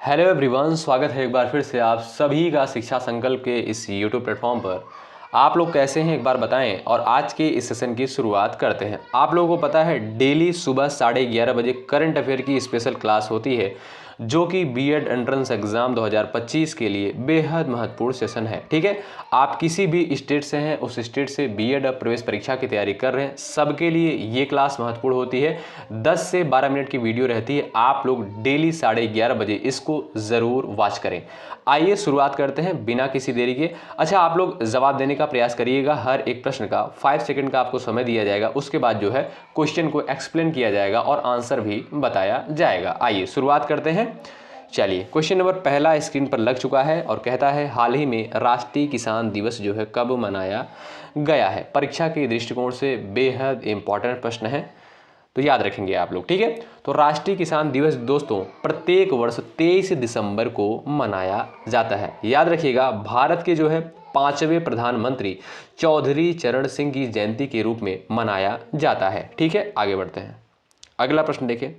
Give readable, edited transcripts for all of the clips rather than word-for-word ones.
Hello everyone, स्वागत है एक बार फिर से आप सभी का शिक्षा संकल्प के इस यूट्यूब प्लेटफॉर्म पर। आप लोग कैसे हैं एक बार बताएं और आज के इस सेशन की शुरुआत करते हैं। आप लोगों को पता है डेली सुबह 11:30 बजे करंट अफेयर की स्पेशल क्लास होती है जो कि बीएड एंट्रेंस एग्ज़ाम 2025 के लिए बेहद महत्वपूर्ण सेशन है। ठीक है, आप किसी भी स्टेट से हैं, उस स्टेट से बीएड प्रवेश परीक्षा की तैयारी कर रहे हैं, सबके लिए ये क्लास महत्वपूर्ण होती है। 10 से 12 मिनट की वीडियो रहती है, आप लोग डेली 11:30 बजे इसको ज़रूर वॉच करें। आइए शुरुआत करते हैं बिना किसी देरी के। अच्छा, आप लोग जवाब देने का प्रयास करिएगा। हर एक प्रश्न का 5 सेकंड का आपको समय दिया जाएगा, उसके बाद जो है क्वेश्चन को एक्सप्लेन किया जाएगा और आंसर भी बताया जाएगा। आइए शुरुआत करते हैं। चलिए, क्वेश्चन नंबर पहला स्क्रीन पर लग चुका है और कहता है हाल ही में राष्ट्रीय किसान दिवस जो है कब मनाया गया है। परीक्षा के दृष्टिकोण से बेहद इंपॉर्टेंट प्रश्न है, तो याद रखेंगे आप लोग। ठीक है, तो राष्ट्रीय किसान दिवस दोस्तों प्रत्येक वर्ष 23 दिसंबर को मनाया जाता है। याद रखिएगा, भारत के जो है 5वें प्रधानमंत्री चौधरी चरण सिंह की जयंती के रूप में मनाया जाता है। ठीक है, आगे बढ़ते हैं। अगला प्रश्न देखिए,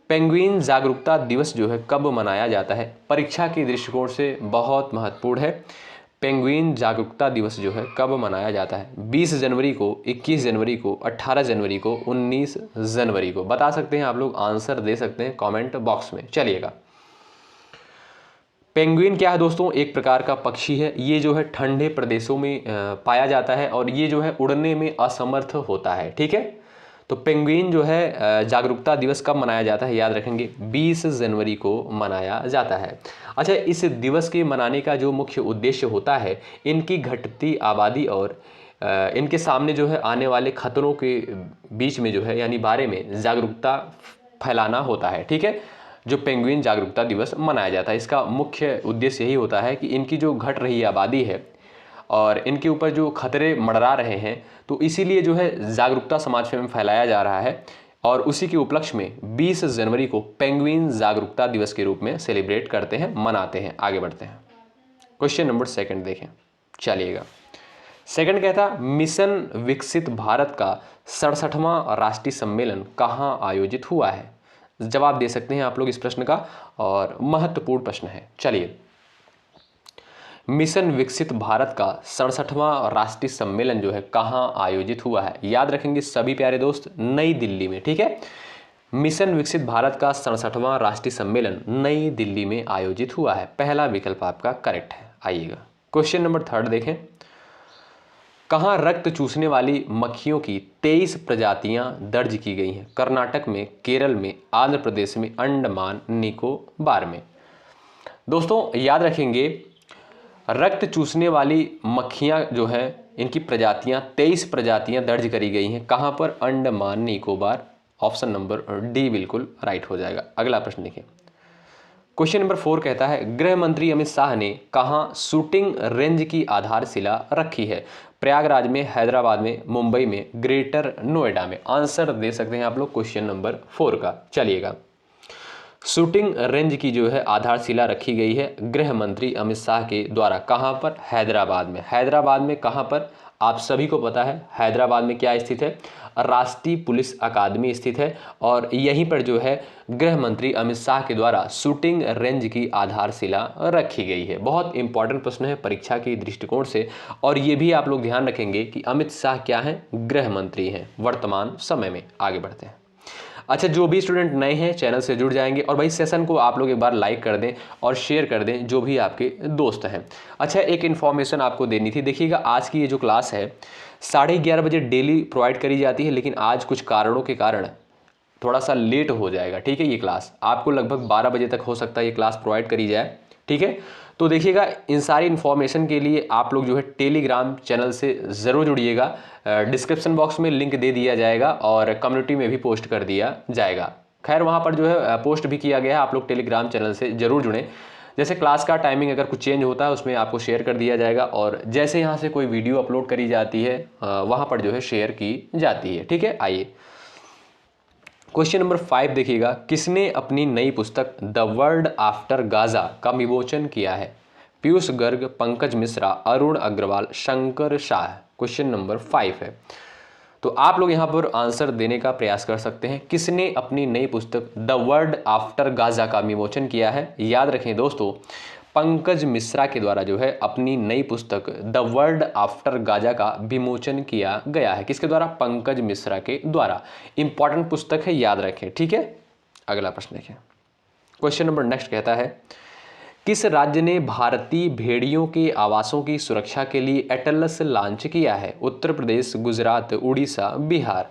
पेंगुइन जागरूकता दिवस जो है कब मनाया जाता है। परीक्षा के दृष्टिकोण से बहुत महत्वपूर्ण है। पेंगुइन जागरूकता दिवस जो है कब मनाया जाता है। 20 जनवरी को, 21 जनवरी को, 18 जनवरी को, 19 जनवरी को। बता सकते हैं आप लोग, आंसर दे सकते हैं कमेंट बॉक्स में। चलिएगा, पेंगुइन क्या है दोस्तों? एक प्रकार का पक्षी है। ये जो है ठंडे प्रदेशों में पाया जाता है और ये जो है उड़ने में असमर्थ होता है। ठीक है, तो पेंगुइन जो है जागरूकता दिवस कब मनाया जाता है, याद रखेंगे 20 जनवरी को मनाया जाता है। अच्छा, इस दिवस के मनाने का जो मुख्य उद्देश्य होता है, इनकी घटती आबादी और इनके सामने जो है आने वाले खतरों के बीच में जो है यानी बारे में जागरूकता फैलाना होता है। ठीक है, जो पेंगुइन जागरूकता दिवस मनाया जाता है, इसका मुख्य उद्देश्य यही होता है कि इनकी जो घट रही आबादी है और इनके ऊपर जो खतरे मंडरा रहे हैं, तो इसीलिए जो है जागरूकता समाज में फैलाया जा रहा है और उसी के उपलक्ष्य में 20 जनवरी को पेंगुइन जागरूकता दिवस के रूप में सेलिब्रेट करते हैं, मनाते हैं। आगे बढ़ते हैं, क्वेश्चन नंबर सेकंड देखें। चलिएगा, सेकंड कहता मिशन विकसित भारत का 67वां राष्ट्रीय सम्मेलन कहाँ आयोजित हुआ है। जवाब दे सकते हैं आप लोग इस प्रश्न का और महत्वपूर्ण प्रश्न है। चलिए, मिशन विकसित भारत का 67वां राष्ट्रीय सम्मेलन जो है कहाँ आयोजित हुआ है। याद रखेंगे सभी प्यारे दोस्त, नई दिल्ली में। ठीक है, मिशन विकसित भारत का 67वां राष्ट्रीय सम्मेलन नई दिल्ली में आयोजित हुआ है। पहला विकल्प आपका करेक्ट है। आइएगा, क्वेश्चन नंबर थर्ड देखें। कहाँ रक्त चूसने वाली मक्खियों की 23 प्रजातियां दर्ज की गई हैं। कर्नाटक में, केरल में, आंध्र प्रदेश में, अंडमान निकोबार में। दोस्तों याद रखेंगे, रक्त चूसने वाली मक्खियां जो हैं, इनकी प्रजातियां 23 प्रजातियां दर्ज करी गई हैं। कहां पर? Andaman Nicobar. Option number D बिल्कुल राइट हो जाएगा। अगला प्रश्न देखिए, क्वेश्चन नंबर 4 कहता है गृह मंत्री अमित शाह ने कहां शूटिंग रेंज की आधारशिला रखी है। प्रयागराज में, हैदराबाद में, मुंबई में, ग्रेटर नोएडा में। आंसर दे सकते हैं आप लोग क्वेश्चन नंबर 4 का। चलिएगा, शूटिंग रेंज की जो है आधारशिला रखी गई है गृह मंत्री अमित शाह के द्वारा। कहां पर? हैदराबाद में। हैदराबाद में कहां पर? आप सभी को पता है हैदराबाद में क्या स्थित है, राष्ट्रीय पुलिस अकादमी स्थित है और यहीं पर जो है गृह मंत्री अमित शाह के द्वारा शूटिंग रेंज की आधारशिला रखी गई है। बहुत इंपॉर्टेंट प्रश्न है परीक्षा के दृष्टिकोण से, और ये भी आप लोग ध्यान रखेंगे कि अमित शाह क्या हैं? गृह मंत्री हैं वर्तमान समय में। आगे बढ़ते हैं। अच्छा, जो भी स्टूडेंट नए हैं चैनल से जुड़ जाएंगे और भाई सेशन को आप लोग एक बार लाइक कर दें और शेयर कर दें जो भी आपके दोस्त हैं। अच्छा, एक इन्फॉर्मेशन आपको देनी थी। देखिएगा, आज की ये जो क्लास है 11:30 बजे डेली प्रोवाइड करी जाती है, लेकिन आज कुछ कारणों के कारण थोड़ा सा लेट हो जाएगा। ठीक है, ये क्लास आपको लगभग 12 बजे तक हो सकता है ये क्लास प्रोवाइड करी जाए। ठीक है, तो देखिएगा, इन सारी इन्फॉर्मेशन के लिए आप लोग जो है टेलीग्राम चैनल से ज़रूर जुड़िएगा। डिस्क्रिप्शन बॉक्स में लिंक दे दिया जाएगा और कम्युनिटी में भी पोस्ट कर दिया जाएगा। खैर, वहाँ पर जो है पोस्ट भी किया गया है, आप लोग टेलीग्राम चैनल से ज़रूर जुड़ें। जैसे क्लास का टाइमिंग अगर कुछ चेंज होता है उसमें आपको शेयर कर दिया जाएगा और जैसे यहाँ से कोई वीडियो अपलोड करी जाती है वहाँ पर जो है शेयर की जाती है। ठीक है, आइए क्वेश्चन नंबर 5 देखिएगा। किसने अपनी नई पुस्तक द वर्ल्ड आफ्टर गाजा का विमोचन किया है। पीयूष गर्ग, पंकज मिश्रा, अरुण अग्रवाल, शंकर शाह। क्वेश्चन नंबर 5 है। तो आप लोग यहाँ पर आंसर देने का प्रयास कर सकते हैं। किसने अपनी नई पुस्तक द वर्ल्ड आफ्टर गाजा का विमोचन किया है? याद रखें दोस्तों, पंकज मिश्रा के द्वारा जो है अपनी नई पुस्तक द वर्ल्ड आफ्टर गाजा का विमोचन किया गया है। किसके द्वारा? पंकज मिश्रा के द्वारा। इंपॉर्टेंट पुस्तक है, याद रखें, ठीक है। अगला प्रश्न देखें, क्वेश्चन नंबर नेक्स्ट कहता है, किस राज्य ने भारतीय भेड़ियों के आवासों की सुरक्षा के लिए एटलस लॉन्च किया है? उत्तर प्रदेश, गुजरात, उड़ीसा, बिहार।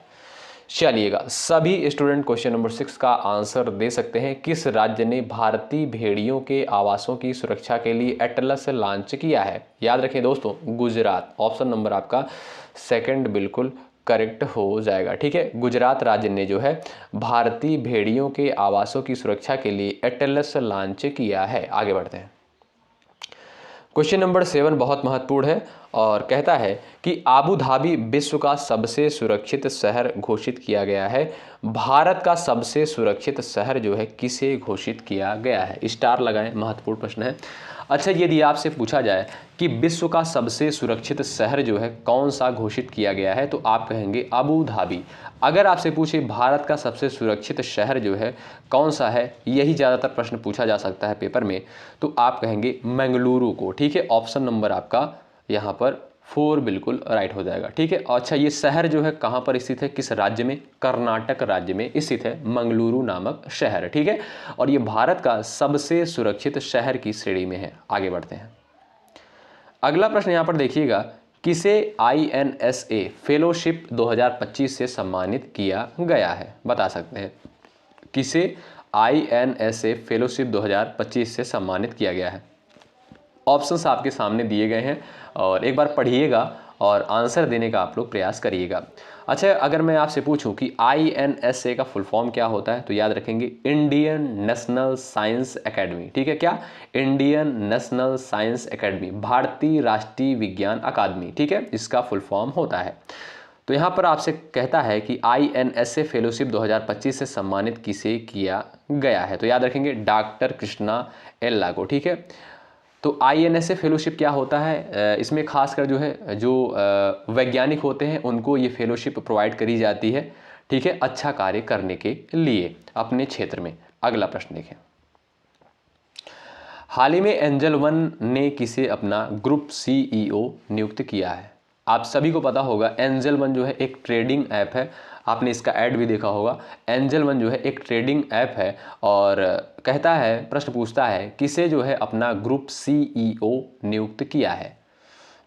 चलिएगा, सभी स्टूडेंट क्वेश्चन नंबर 6 का आंसर दे सकते हैं। किस राज्य ने भारतीय भेड़ियों के आवासों की सुरक्षा के लिए एटलस लॉन्च किया है? याद रखें दोस्तों, गुजरात। ऑप्शन नंबर आपका सेकंड बिल्कुल करेक्ट हो जाएगा, ठीक है। गुजरात राज्य ने जो है भारतीय भेड़ियों के आवासों की सुरक्षा के लिए एटलस लॉन्च किया है। आगे बढ़ते हैं, क्वेश्चन नंबर 7 बहुत महत्वपूर्ण है और कहता है कि आबू धाबी विश्व का सबसे सुरक्षित शहर घोषित किया गया है। भारत का सबसे सुरक्षित शहर जो है किसे घोषित किया गया है? स्टार लगाएं, महत्वपूर्ण प्रश्न है। अच्छा, यदि आपसे पूछा जाए कि विश्व का सबसे सुरक्षित शहर जो है कौन सा घोषित किया गया है, तो आप कहेंगे अबू धाबी। अगर आपसे पूछे भारत का सबसे सुरक्षित शहर जो है कौन सा है, यही ज़्यादातर प्रश्न पूछा जा सकता है पेपर में, तो आप कहेंगे मंगलुरु को, ठीक है। ऑप्शन नंबर आपका यहाँ पर 4 बिल्कुल राइट हो जाएगा, ठीक है। अच्छा, ये शहर जो है कहाँ पर स्थित है, किस राज्य में? कर्नाटक राज्य में स्थित है मंगलुरु नामक शहर, ठीक है। और ये भारत का सबसे सुरक्षित शहर की श्रेणी में है। आगे बढ़ते हैं, अगला प्रश्न यहाँ पर देखिएगा, किसे INSA फेलोशिप 2025 से सम्मानित किया गया है? बता सकते हैं, किसे INSA फेलोशिप 2025 से सम्मानित किया गया है? ऑप्शंस आपके सामने दिए गए हैं और एक बार पढ़िएगा और आंसर देने का आप लोग प्रयास करिएगा। अच्छा, अगर मैं आपसे पूछूं कि INSA का फुल फॉर्म क्या होता है, तो याद रखेंगे इंडियन नेशनल साइंस एकेडमी, ठीक है। क्या? इंडियन नेशनल साइंस एकेडमी, भारतीय राष्ट्रीय विज्ञान अकादमी, ठीक है, इसका फुल फॉर्म होता है। तो यहाँ पर आपसे कहता है कि INSA फेलोशिप 2025 से सम्मानित किसे किया गया है, तो याद रखेंगे डॉक्टर कृष्णा एल्ला को, ठीक है। तो INSA फेलोशिप क्या होता है? इसमें खासकर जो है जो वैज्ञानिक होते हैं उनको ये फेलोशिप प्रोवाइड करी जाती है, ठीक है, अच्छा कार्य करने के लिए अपने क्षेत्र में। अगला प्रश्न देखें, हाल ही में एंजल वन ने किसे अपना ग्रुप CEO नियुक्त किया है? आप सभी को पता होगा एंजल वन जो है एक ट्रेडिंग ऐप है, आपने इसका ऐड भी देखा होगा। एंजल वन जो है एक ट्रेडिंग ऐप है और कहता है, प्रश्न पूछता है किसे जो है अपना ग्रुप CEO नियुक्त किया है?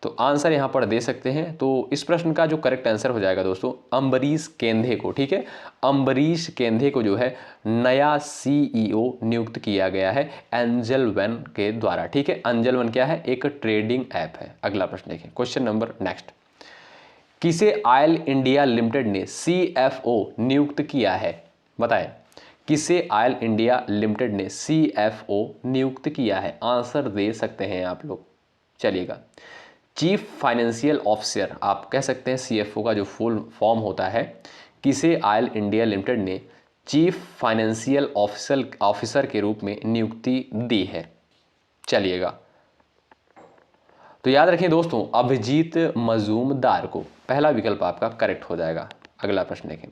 तो आंसर यहाँ पर दे सकते हैं। तो इस प्रश्न का जो करेक्ट आंसर हो जाएगा दोस्तों, अम्बरीश केंधे को, ठीक है। अम्बरीश केंधे को जो है नया CEO नियुक्त किया गया है एंजल वन के द्वारा, ठीक है। एंजल वन क्या है? एक ट्रेडिंग ऐप है। अगला प्रश्न देखें, क्वेश्चन नंबर नेक्स्ट, किसे ऑयल इंडिया लिमिटेड ने CFO नियुक्त किया है? बताएं, किसे ऑयल इंडिया लिमिटेड ने CFO नियुक्त किया है? आंसर दे सकते हैं आप लोग। चलिएगा, चीफ फाइनेंशियल ऑफिसर आप कह सकते हैं, CFO का जो फुल फॉर्म होता है। किसे ऑयल इंडिया लिमिटेड ने चीफ फाइनेंशियल ऑफिसर के रूप में नियुक्ति दी है? चलिएगा, तो याद रखें दोस्तों, अभिजीत मजूमदार को। पहला विकल्प आपका करेक्ट हो जाएगा। अगला प्रश्न देखें,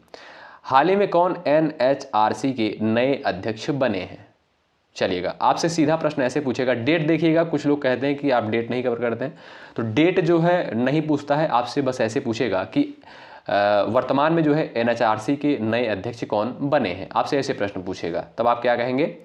हाल ही में कौन NHRC के नए अध्यक्ष बने हैं? चलिएगा, आपसे सीधा प्रश्न ऐसे पूछेगा, डेट देखिएगा। कुछ लोग कहते हैं कि आप डेट नहीं कवर करते हैं, तो डेट जो है नहीं पूछता है आपसे, बस ऐसे पूछेगा कि वर्तमान में जो है NHRC के नए अध्यक्ष कौन बने हैं, आपसे ऐसे प्रश्न पूछेगा, तब आप क्या कहेंगे?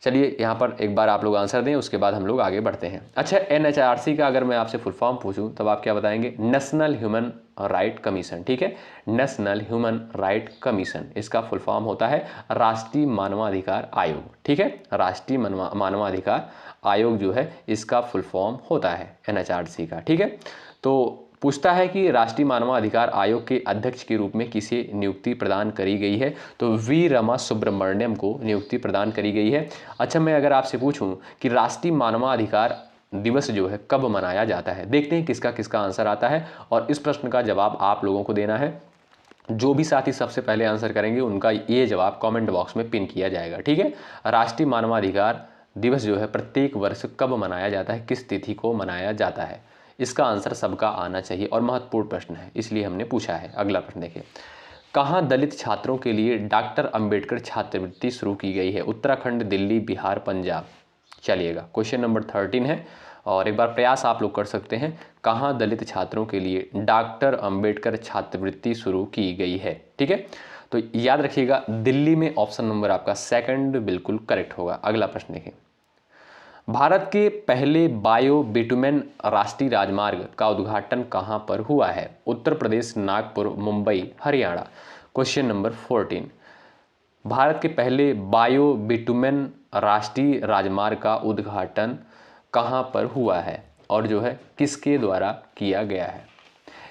चलिए यहाँ पर एक बार आप लोग आंसर दें, उसके बाद हम लोग आगे बढ़ते हैं। अच्छा, NHRC का अगर मैं आपसे फुल फॉर्म पूछूं तब आप क्या बताएंगे? नेशनल ह्यूमन राइट कमीशन, ठीक है। नेशनल ह्यूमन राइट कमीशन, इसका फुल फॉर्म होता है राष्ट्रीय मानवाधिकार आयोग, ठीक है। राष्ट्रीय मानवाधिकार आयोग जो है इसका फुल फॉर्म होता है NHRC का, ठीक है। तो पूछता है कि राष्ट्रीय मानवाधिकार आयोग के अध्यक्ष के रूप में किसे नियुक्ति प्रदान करी गई है? तो वी रमा सुब्रमण्यम को नियुक्ति प्रदान करी गई है। अच्छा, मैं अगर आपसे पूछूं कि राष्ट्रीय मानवाधिकार दिवस जो है कब मनाया जाता है, देखते हैं किसका किसका आंसर आता है और इस प्रश्न का जवाब आप लोगों को देना है। जो भी साथी सबसे पहले आंसर करेंगे उनका ये जवाब कमेंट बॉक्स में पिन किया जाएगा, ठीक है। राष्ट्रीय मानवाधिकार दिवस जो है प्रत्येक वर्ष कब मनाया जाता है, किस तिथि को मनाया जाता है, इसका आंसर सबका आना चाहिए और महत्वपूर्ण प्रश्न है, इसलिए हमने पूछा है। अगला प्रश्न देखिए, कहाँ दलित छात्रों के लिए डॉक्टर अंबेडकर छात्रवृत्ति शुरू की गई है? उत्तराखंड, दिल्ली, बिहार, पंजाब। चलिएगा, क्वेश्चन नंबर 13 है और एक बार प्रयास आप लोग कर सकते हैं। कहाँ दलित छात्रों के लिए डॉक्टर अंबेडकर छात्रवृत्ति शुरू की गई है? ठीक है, तो याद रखिएगा दिल्ली में ऑप्शन नंबर आपका सेकंड बिल्कुल करेक्ट होगा। अगला प्रश्न देखिए, भारत के पहले बायो बिटुमेन राष्ट्रीय राजमार्ग का उद्घाटन कहां पर हुआ है? उत्तर प्रदेश, नागपुर, मुंबई, हरियाणा। क्वेश्चन नंबर 14, भारत के पहले बायो बिटुमेन राष्ट्रीय राजमार्ग का उद्घाटन कहां पर हुआ है और जो है किसके द्वारा किया गया है?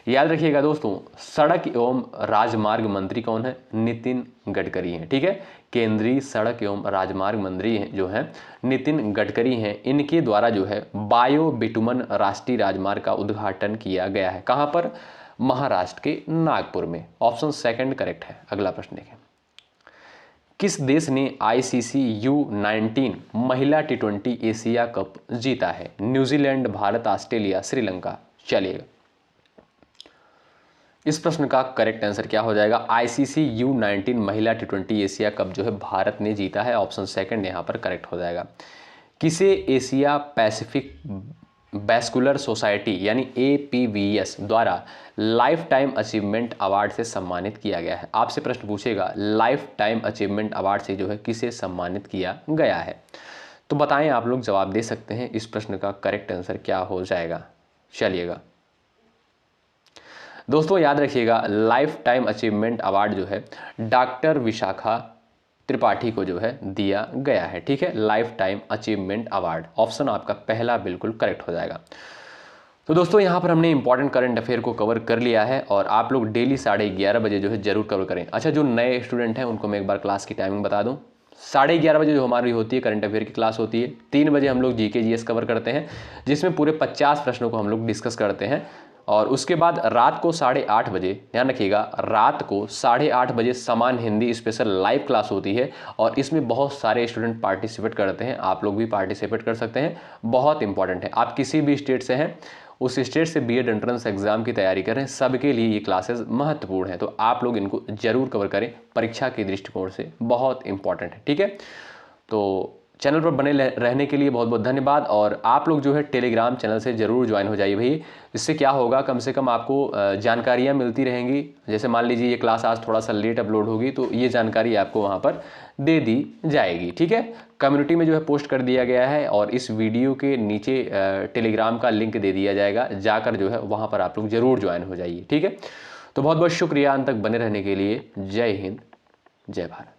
याद रखिएगा दोस्तों, सड़क एवं राजमार्ग मंत्री कौन है? नितिन गडकरी हैं। ठीक है, केंद्रीय सड़क एवं राजमार्ग मंत्री हैं जो हैं नितिन गडकरी हैं। इनके द्वारा जो है बायो बिटुमन राष्ट्रीय राजमार्ग का उद्घाटन किया गया है। कहां पर? महाराष्ट्र के नागपुर में। ऑप्शन सेकंड करेक्ट है। अगला प्रश्न देखें, किस देश ने ICC U19 महिला T20 एशिया कप जीता है? New Zealand, Bharat, Australia, Sri Lanka. चलिएगा, इस प्रश्न का करेक्ट आंसर क्या हो जाएगा? ICC U19 महिला T20 एशिया कप जो है भारत ने जीता है। ऑप्शन सेकंड यहाँ पर करेक्ट हो जाएगा। किसे एशिया पैसिफिक वैस्कुलर सोसाइटी यानी APVS द्वारा लाइफ टाइम अचीवमेंट अवार्ड से सम्मानित किया गया है? आपसे प्रश्न पूछेगा लाइफ टाइम अचीवमेंट अवार्ड से जो है किसे सम्मानित किया गया है? तो बताएं, आप लोग जवाब दे सकते हैं। इस प्रश्न का करेक्ट आंसर क्या हो जाएगा? चलिएगा दोस्तों, याद रखिएगा लाइफ टाइम अचीवमेंट अवार्ड जो है डॉक्टर विशाखा त्रिपाठी को जो है दिया गया है। ठीक है, life time achievement award. Option आपका पहला बिल्कुल करेक्ट हो जाएगा। तो दोस्तों, यहाँ पर हमने इंपॉर्टेंट करंट अफेयर को कवर कर लिया है और आप लोग डेली 11:30 बजे जो है जरूर कवर करें। अच्छा, जो नए स्टूडेंट हैं उनको मैं एक बार क्लास की टाइमिंग बता दूँ। 11:30 बजे जो हमारी होती है करंट अफेयर की क्लास होती है। 3 बजे हम लोग GK GS कवर करते हैं, जिसमें पूरे 50 प्रश्नों को हम लोग डिस्कस करते हैं। और उसके बाद रात को 8:30 बजे, ध्यान रखिएगा, रात को 8:30 बजे समान हिंदी स्पेशल लाइव क्लास होती है और इसमें बहुत सारे स्टूडेंट पार्टिसिपेट करते हैं। आप लोग भी पार्टिसिपेट कर सकते हैं। बहुत इंपॉर्टेंट है, आप किसी भी स्टेट से हैं, उस स्टेट से B.Ed एंट्रेंस एग्जाम की तैयारी कर रहे हैं, सबके लिए ये क्लासेस महत्वपूर्ण है। तो आप लोग इनको जरूर कवर करें, परीक्षा के दृष्टिकोण से बहुत इंपॉर्टेंट है। ठीक है, तो चैनल पर बने रहने के लिए बहुत बहुत धन्यवाद। और आप लोग जो है टेलीग्राम चैनल से ज़रूर ज्वाइन हो जाइए भाई। इससे क्या होगा, कम से कम आपको जानकारियाँ मिलती रहेंगी। जैसे मान लीजिए ये क्लास आज थोड़ा सा लेट अपलोड होगी तो ये जानकारी आपको वहाँ पर दे दी जाएगी। ठीक है, कम्युनिटी में जो है पोस्ट कर दिया गया है और इस वीडियो के नीचे टेलीग्राम का लिंक दे दिया जाएगा, जाकर जो है वहाँ पर आप लोग ज़रूर ज्वाइन हो जाइए। ठीक है, तो बहुत बहुत शुक्रिया अंत तक बने रहने के लिए। जय हिंद, जय भारत।